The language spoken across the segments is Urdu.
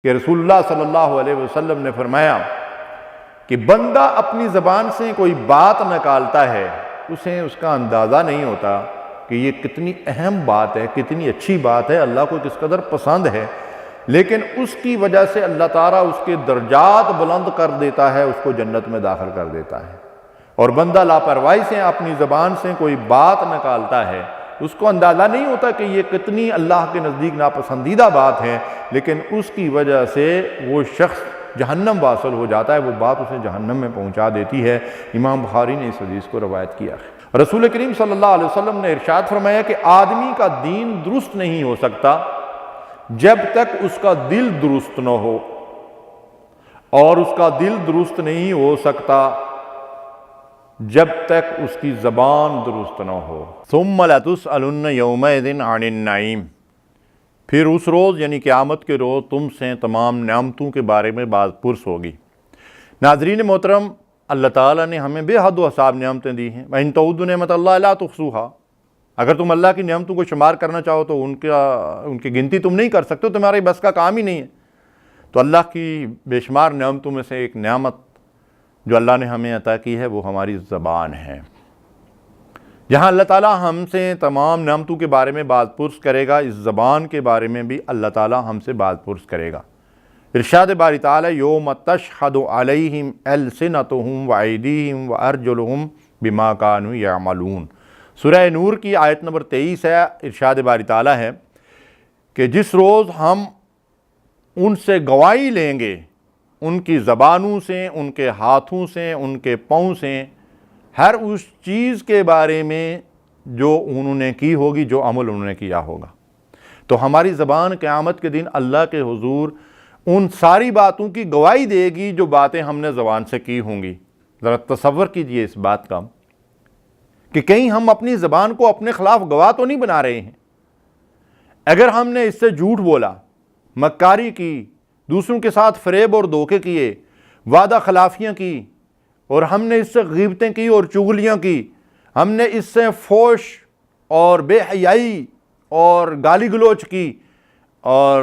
کہ رسول اللہ صلی اللہ علیہ وسلم نے فرمایا کہ بندہ اپنی زبان سے کوئی بات نکالتا ہے، اسے اس کا اندازہ نہیں ہوتا کہ یہ کتنی اہم بات ہے، کتنی اچھی بات ہے، اللہ کو کس قدر پسند ہے، لیکن اس کی وجہ سے اللہ تعالیٰ اس کے درجات بلند کر دیتا ہے، اس کو جنت میں داخل کر دیتا ہے۔ اور بندہ لاپرواہی سے اپنی زبان سے کوئی بات نکالتا ہے، اس کو اندازہ نہیں ہوتا کہ یہ کتنی اللہ کے نزدیک ناپسندیدہ بات ہے، لیکن اس کی وجہ سے وہ شخص جہنم واصل ہو جاتا ہے، وہ بات اسے جہنم میں پہنچا دیتی ہے۔ امام بخاری نے اس حدیث کو روایت کیا ہے۔ رسول کریم صلی اللہ علیہ وسلم نے ارشاد فرمایا کہ آدمی کا دین درست نہیں ہو سکتا جب تک اس کا دل درست نہ ہو، اور اس کا دل درست نہیں ہو سکتا جب تک اس کی زبان درست نہ ہو۔ ثم لتسألن یومئذ عن النعیم، پھر اس روز یعنی قیامت کے روز تم سے تمام نعمتوں کے بارے میں بات پرس ہوگی۔ ناظرین محترم، اللہ تعالیٰ نے ہمیں بے حد و حساب نعمتیں دی ہیں۔ وَإِن تَعُدُّوا نِعْمَتَ اللَّهِ لَا تُحْصُوهَا، اگر تم اللہ کی نعمتوں کو شمار کرنا چاہو تو ان کی گنتی تم نہیں کر سکتے، تمہارے بس کا کام ہی نہیں ہے۔ تو اللہ کی بے شمار نعمتوں میں سے ایک نعمت جو اللہ نے ہمیں عطا کی ہے وہ ہماری زبان ہے۔ جہاں اللہ تعالیٰ ہم سے تمام نعمتوں کے بارے میں بات پرس کرے گا، اس زبان کے بارے میں بھی اللہ تعالیٰ ہم سے بات پرس کرے گا۔ ارشاد باری تعالیٰ یوم تشہد علیہم السنتہم وایدیہم وارجلہم بما کانوا یعملون، سورہ نور کی آیت نمبر 23 ہے۔ ارشاد باری تعالیٰ ہے کہ جس روز ہم ان سے گواہی لیں گے، ان کی زبانوں سے، ان کے ہاتھوں سے، ان کے پاؤں سے، ہر اس چیز کے بارے میں جو انہوں نے کی ہوگی، جو عمل انہوں نے کیا ہوگا۔ تو ہماری زبان قیامت کے دن اللہ کے حضور ان ساری باتوں کی گواہی دے گی جو باتیں ہم نے زبان سے کی ہوں گی۔ ذرا تصور کیجئے اس بات کا کہ کہیں ہم اپنی زبان کو اپنے خلاف گواہ تو نہیں بنا رہے ہیں۔ اگر ہم نے اس سے جھوٹ بولا، مکاری کی، دوسروں کے ساتھ فریب اور دھوکے کیے، وعدہ خلافیاں کی، اور ہم نے اس سے غیبتیں کی اور چغلیاں کی، ہم نے اس سے فحش اور بے حیائی اور گالی گلوچ کی، اور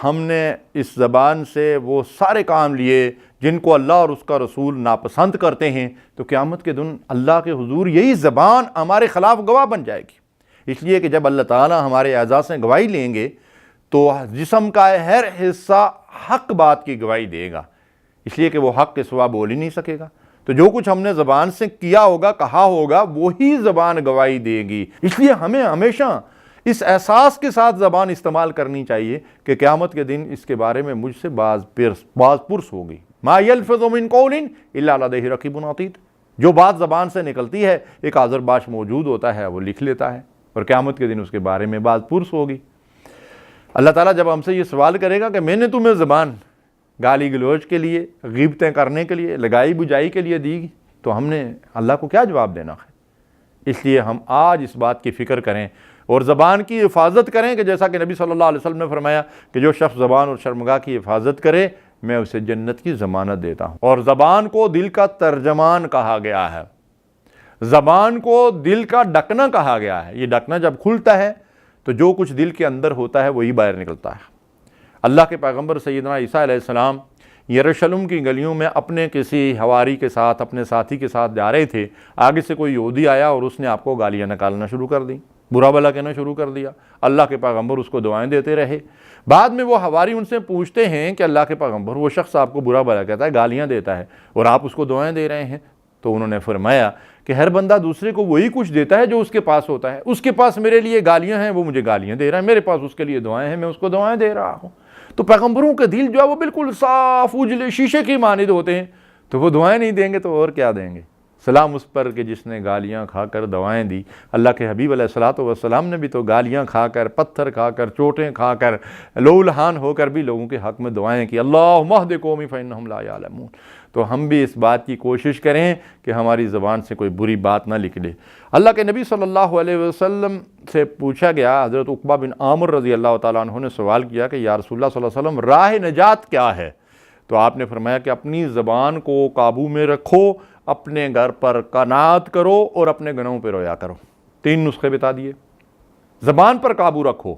ہم نے اس زبان سے وہ سارے کام لیے جن کو اللہ اور اس کا رسول ناپسند کرتے ہیں، تو قیامت کے دن اللہ کے حضور یہی زبان ہمارے خلاف گواہ بن جائے گی۔ اس لیے کہ جب اللہ تعالیٰ ہمارے اعضاء سے گواہی لیں گے تو جسم کا ہر حصہ حق بات کی گواہی دے گا، اس لیے کہ وہ حق کے سوا بول ہی نہیں سکے گا۔ تو جو کچھ ہم نے زبان سے کیا ہوگا، کہا ہوگا، وہی زبان گواہی دے گی۔ اس لیے ہمیں ہمیشہ اس احساس کے ساتھ زبان استعمال کرنی چاہیے کہ قیامت کے دن اس کے بارے میں مجھ سے باز پرس ہوگی۔ ما یلفظ من قول الا لدیہ رقیب عتید، جو بات زبان سے نکلتی ہے ایک حاضر باش موجود ہوتا ہے، وہ لکھ لیتا ہے، اور قیامت کے دن اس کے بارے میں باز پرس ہوگی۔ اللہ تعالیٰ جب ہم سے یہ سوال کرے گا کہ میں نے تمہیں زبان گالی گلوچ کے لیے، غیبتیں کرنے کے لیے، لگائی بجائی کے لیے دی، تو ہم نے اللہ کو کیا جواب دینا ہے؟ اس لیے ہم آج اس بات کی فکر کریں اور زبان کی حفاظت کریں کہ جیسا کہ نبی صلی اللہ علیہ وسلم نے فرمایا کہ جو شخص زبان اور شرمگاہ کی حفاظت کرے میں اسے جنت کی ضمانت دیتا ہوں۔ اور زبان کو دل کا ترجمان کہا گیا ہے، زبان کو دل کا ڈھکنا کہا گیا ہے۔ یہ ڈھکنا جب کھلتا ہے تو جو کچھ دل کے اندر ہوتا ہے وہی باہر نکلتا ہے۔ اللہ کے پیغمبر سیدنا عیسیٰ علیہ السلام یروشلم کی گلیوں میں اپنے کسی حواری کے ساتھ، اپنے ساتھی کے ساتھ جا رہے تھے، آگے سے کوئی یہودی آیا اور اس نے آپ کو گالیاں نکالنا شروع کر دیں، برا بھلا کہنا شروع کر دیا۔ اللہ کے پیغمبر اس کو دعائیں دیتے رہے۔ بعد میں وہ حواری ان سے پوچھتے ہیں کہ اللہ کے پیغمبر، وہ شخص آپ کو برا بھلا کہتا ہے، گالیاں دیتا ہے، اور آپ اس کو دعائیں دے رہے ہیں؟ تو انہوں نے فرمایا کہ ہر بندہ دوسرے کو وہی کچھ دیتا ہے جو اس کے پاس ہوتا ہے۔ اس کے پاس میرے لیے گالیاں ہیں، وہ مجھے گالیاں دے رہا ہے، میرے پاس اس کے لیے دعائیں ہیں، میں اس کو دعائیں دے رہا ہوں۔ تو پیغمبروں کے دل جو ہے وہ بالکل صاف اجلے شیشے کی مانند ہوتے ہیں، تو وہ دعائیں نہیں دیں گے تو اور کیا دیں گے؟ سلام اس پر کہ جس نے گالیاں کھا کر دعائیں دی۔ اللہ کے حبیب علیہ الصلوۃ والسلام نے بھی تو گالیاں کھا کر، پتھر کھا کر، چوٹیں کھا کر، لہولہان ہو کر بھی لوگوں کے حق میں دعائیں کی، اللہم اہد قومی فانہم لا یعلمون۔ تو ہم بھی اس بات کی کوشش کریں کہ ہماری زبان سے کوئی بری بات نہ نکلے۔ اللہ کے نبی صلی اللہ علیہ وسلم سے پوچھا گیا، حضرت عقبہ بن عامر رضی اللہ تعالیٰ عنہ نے سوال کیا کہ یا رسول اللہ صلی اللہ علیہ وسلم راہ نجات کیا ہے؟ تو آپ نے فرمایا کہ اپنی زبان کو قابو میں رکھو، اپنے گھر پر قناعت کرو اور اپنے گناہوں پہ رویا کرو۔ 3 نسخے بتا دیے۔ زبان پر قابو رکھو،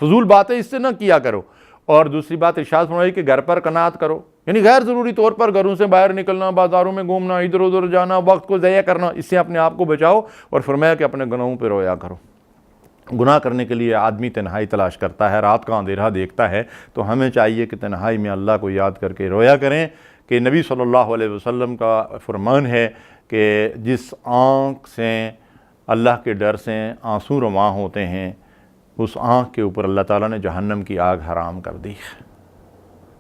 فضول باتیں اس سے نہ کیا کرو، اور دوسری بات ارشاد فرمائی کہ گھر پر قناعت کرو، یعنی غیر ضروری طور پر گھروں سے باہر نکلنا، بازاروں میں گھومنا، ادھر ادھر جانا، وقت کو ضائع کرنا، اس سے اپنے آپ کو بچاؤ، اور فرمایا کہ اپنے گناہوں پہ رویا کرو۔ گناہ کرنے کے لیے آدمی تنہائی تلاش کرتا ہے، رات کا اندھیرا دیکھتا ہے، تو ہمیں چاہیے کہ تنہائی میں اللہ کو یاد کر کے رویا کریں، کہ نبی صلی اللہ علیہ وسلم کا فرمان ہے کہ جس آنکھ سے اللہ کے ڈر سے آنسو رواں ہوتے ہیں، اس آنکھ کے اوپر اللہ تعالیٰ نے جہنم کی آگ حرام کر دی ہے۔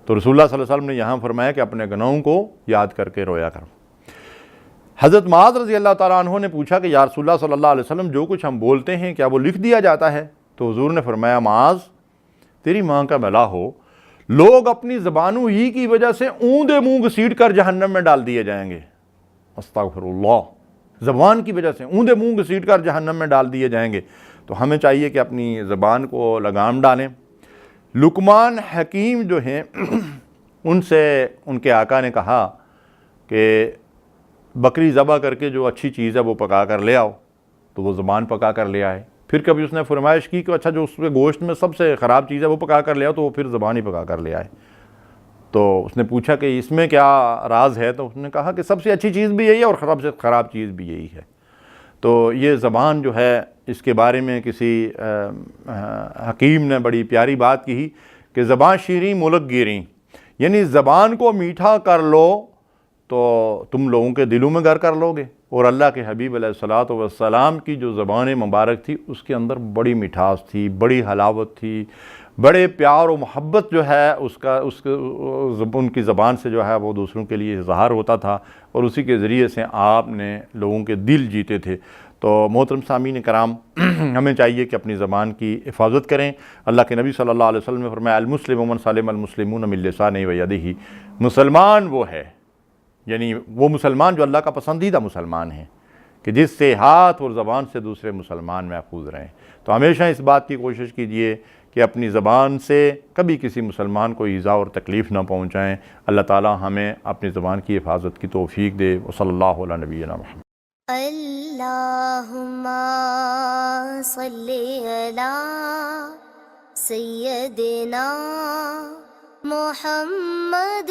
تو رسول اللہ صلی اللہ علیہ وسلم نے یہاں فرمایا کہ اپنے گناہوں کو یاد کر کے رویا کرو۔ حضرت معاذ رضی اللہ تعالیٰ عنہ نے پوچھا کہ یا رسول اللہ صلی اللہ علیہ وسلم، جو کچھ ہم بولتے ہیں کیا وہ لکھ دیا جاتا ہے؟ تو حضور نے فرمایا معاذ، تیری ماں کا بھلا ہو، لوگ اپنی زبانوں ہی کی وجہ سے اوندے منہ گھسیٹ کر جہنم میں ڈال دیے جائیں گے۔ استغفر اللہ، زبان کی وجہ سے اوندے منہ گھسیٹ کر جہنم میں ڈال دیے جائیں گے۔ تو ہمیں چاہیے کہ اپنی زبان کو لگام ڈالیں۔ لقمان حکیم جو ہیں ان سے ان کے آقا نے کہا کہ بکری ذبح کر کے جو اچھی چیز ہے وہ پکا کر لے آؤ، تو وہ زبان پکا کر لے آئے۔ پھر کبھی اس نے فرمائش کی کہ اچھا جو اس کے گوشت میں سب سے خراب چیز ہے وہ پکا کر لے آؤ، تو وہ پھر زبان ہی پکا کر لے آئے۔ تو اس نے پوچھا کہ اس میں کیا راز ہے؟ تو اس نے کہا کہ سب سے اچھی چیز بھی یہی ہے اور سب سے خراب چیز بھی یہی ہے۔ تو یہ زبان جو ہے، اس کے بارے میں کسی حکیم نے بڑی پیاری بات کی کہ زبان شیریں ملک گیریں، یعنی زبان کو میٹھا کر لو تو تم لوگوں کے دلوں میں گھر کر لو گے۔ اور اللہ کے حبیب علیہ الصلاۃ والسلام کی جو زبان مبارک تھی، اس کے اندر بڑی مٹھاس تھی، بڑی حلاوت تھی، بڑے پیار و محبت جو ہے ان کی زبان سے جو ہے وہ دوسروں کے لیے اظہار ہوتا تھا، اور اسی کے ذریعے سے آپ نے لوگوں کے دل جیتے تھے۔ تو محترم سامعین کرام، ہمیں چاہیے کہ اپنی زبان کی حفاظت کریں۔ اللہ کے نبی صلی اللہ علیہ وسلم نے فرمایا المسلم من سلم المسلمون من لسانہ و یدہ، مسلمان وہ ہے، یعنی وہ مسلمان جو اللہ کا پسندیدہ مسلمان ہے، کہ جس سے ہاتھ اور زبان سے دوسرے مسلمان محفوظ رہیں۔ تو ہمیشہ اس بات کی کوشش کیجئے کہ اپنی زبان سے کبھی کسی مسلمان کو ایذا اور تکلیف نہ پہنچائیں۔ اللہ تعالی ہمیں اپنی زبان کی حفاظت کی توفیق دے۔ وصلی اللہ علی نبینا محمد۔ اللہم صلی علی سیدنا محمد